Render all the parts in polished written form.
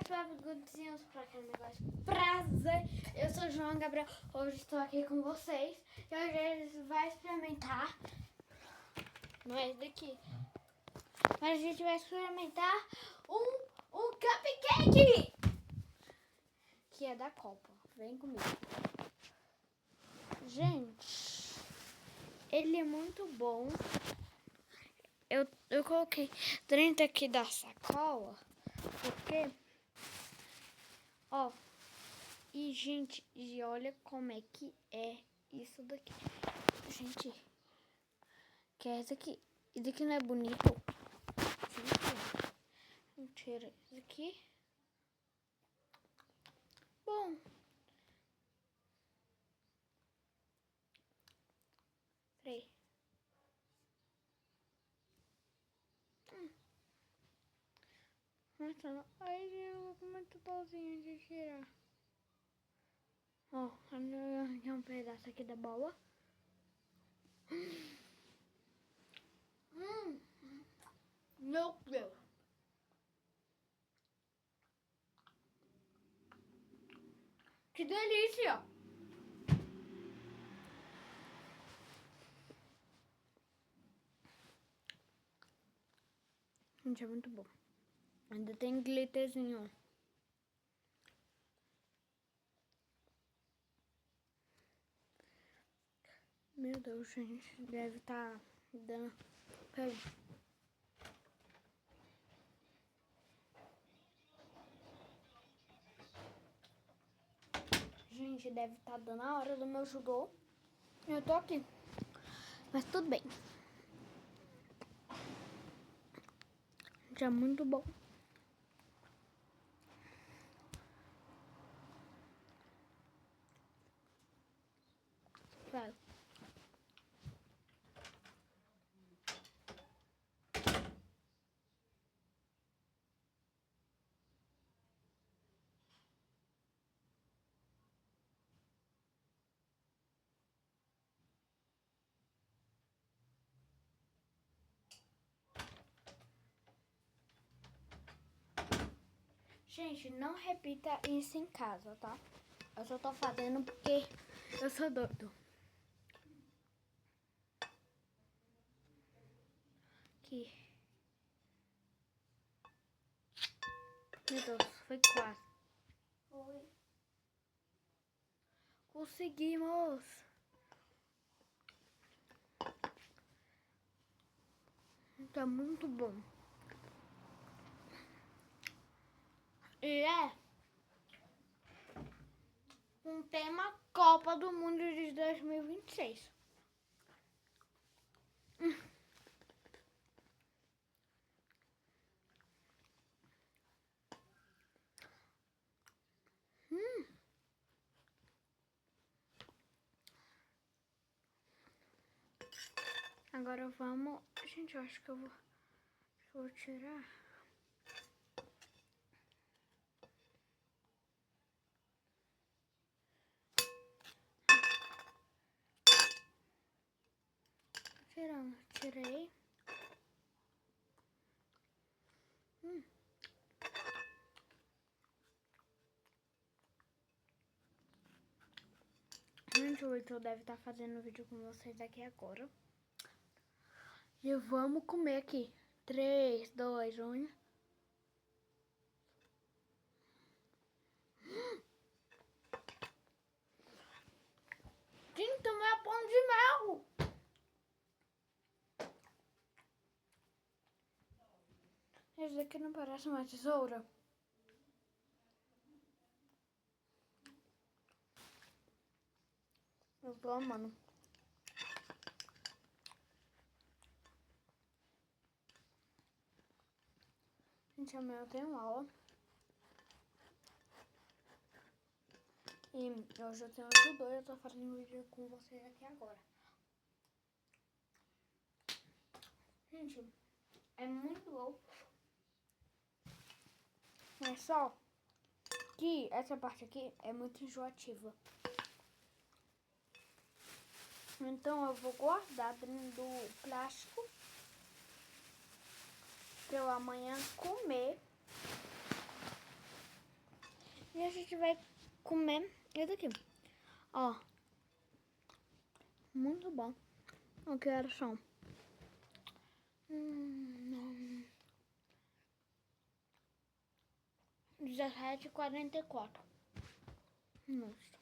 Babiguzinhos, pra aquele negócio. Prazer! Eu sou o João Gabriel. Hoje estou aqui com vocês. E hoje eles vão experimentar. Não é esse daqui. Mas a gente vai experimentar um cupcake! Que é da Copa. Vem comigo. Gente, ele é muito bom. Eu coloquei dentro aqui da sacola. Porque... Ó, e gente, e olha como é que é isso daqui. Gente, que é esse aqui. Isso daqui não é bonito? Gente, mentira. Isso aqui. Bom. Peraí. Nossa, ai, gente, muito bonzinho de tirar. Ó, eu arranjar um pedaço aqui da bola. Meu Deus. Que delícia! Gente, é muito bom. Ainda tem glitterzinho. Meu Deus, gente. Deve estar dando... Peraí. Gente, deve estar dando a hora do meu judô. Eu tô aqui. Mas tudo bem. Gente, é muito bom. Vai. Gente, não repita isso em casa, tá? Eu só tô fazendo porque eu sou doido. Aqui. Meu Deus, foi quase. Foi. Conseguimos. Tá muito bom. E é um tema Copa do Mundo de 2026. Agora vamos... Gente, eu acho que eu vou tirar. Tirei. Gente, o Heitor deve estar fazendo vídeo com vocês aqui agora. E vamos comer aqui. 3, 2, 1. Gente, também é pão de mel. Esse daqui não parece uma tesoura? Eu tô amando. Gente, amanhã eu tenho aula. E hoje eu tenho judô e eu tô fazendo um vídeo com vocês aqui agora. Gente, é muito bom. É só que essa parte aqui é muito enjoativa. Então eu vou guardar dentro do plástico pra eu amanhã comer. gente vai comer esse aqui. Ó. Muito bom. Eu quero som. 17h44. Nossa.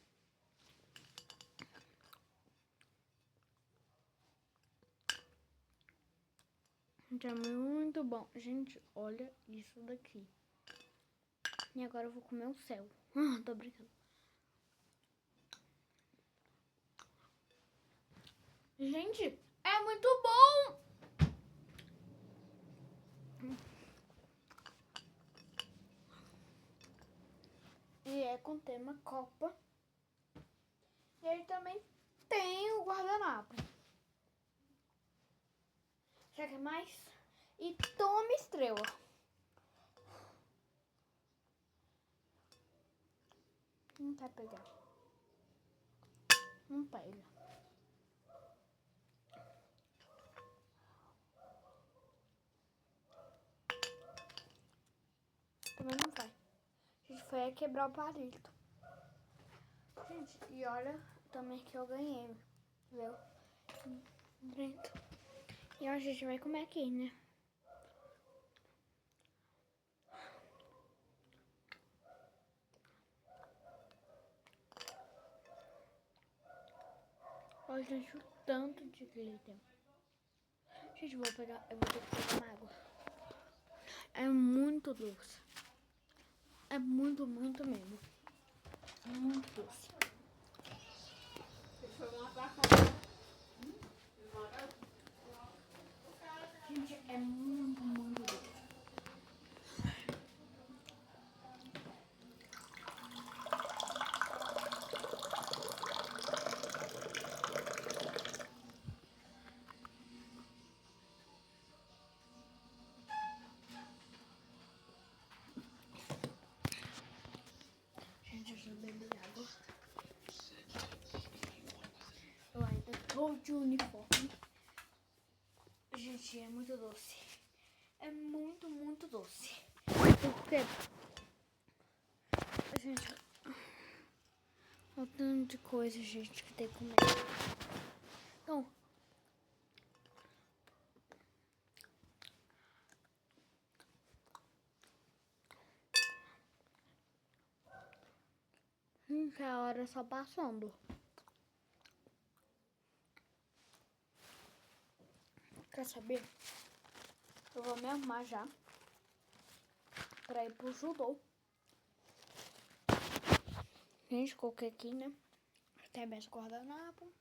Gente, é muito bom. Gente, olha isso daqui. E agora eu vou comer o céu. Tô brincando. Gente, é muito bom! E é com tema Copa. E ele também tem o guardanapo. Já quer mais? E toma estrela. Não quer pegar. Não pega. Também não vai. A gente foi quebrar o palito. Gente, e olha também que eu ganhei. Viu? Dentro. E a gente vai comer aqui, né? Olha, gente, o tanto de glitter. Gente, eu vou ter que pegar uma água. É muito doce. É muito, muito mesmo. Muito doce. Gente, é muito, muito doce. Gente, eu já bebi água. Eu ainda tô de uniforme. Gente, é muito doce. É muito, muito doce. Porque, gente, olha o tanto de coisa, gente, que tem que comer. Então, gente, a hora só passando. Quer saber? Eu vou me arrumar já pra ir pro judô. Gente, coloquei aqui, né? Até mesmo guardanapo.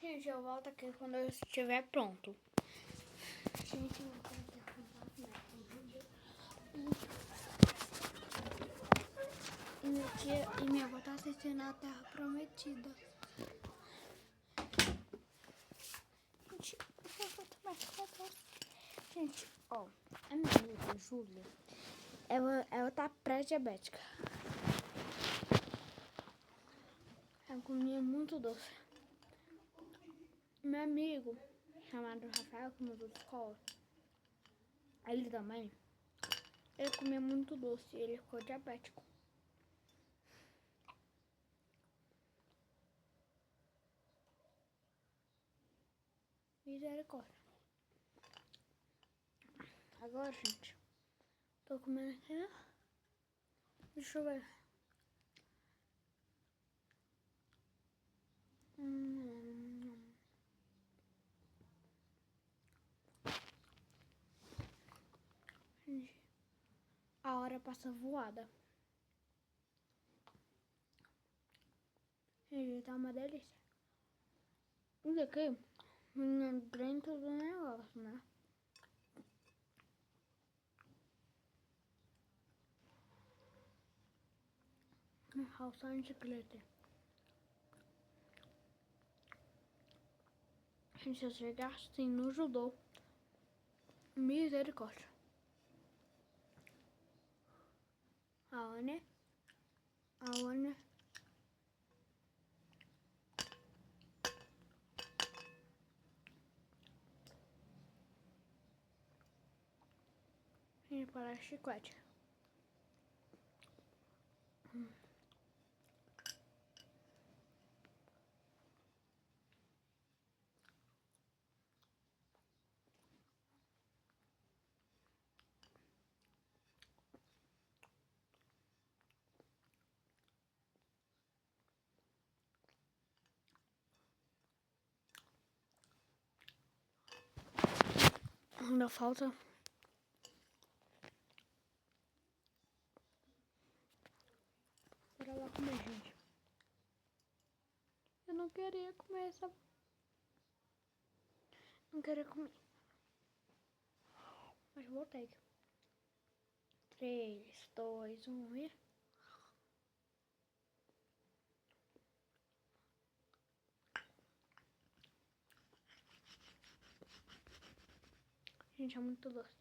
Gente, eu volto aqui quando eu estiver pronto. Gente, eu vou ter que arrumar e minha tia e minha avó tá assistindo a Terra Prometida. Gente, eu vou tomar foto. Gente, ó, a minha amiga Júlia, ela tá pré-diabética. Ela comia muito doce. Meu amigo, chamado Rafael, que mudou de escola, ele também, ele comia muito doce e ele ficou diabético. Misericórdia. Agora, gente, tô comendo aqui, né? Deixa eu ver. Gente, a hora passa voada. Gente, tá uma delícia. Isso aqui vinha dentro do negócio, né? Calção de glitter. Gente, se eu chegar assim no judô, misericórdia. Aonde? Aonde? Gente, parece chiclete. Ainda falta. Bora lá comer, gente. Eu não queria comer essa. Não queria comer. Mas vou ter que. 3, 2, 1 e. Gente, é muito doce.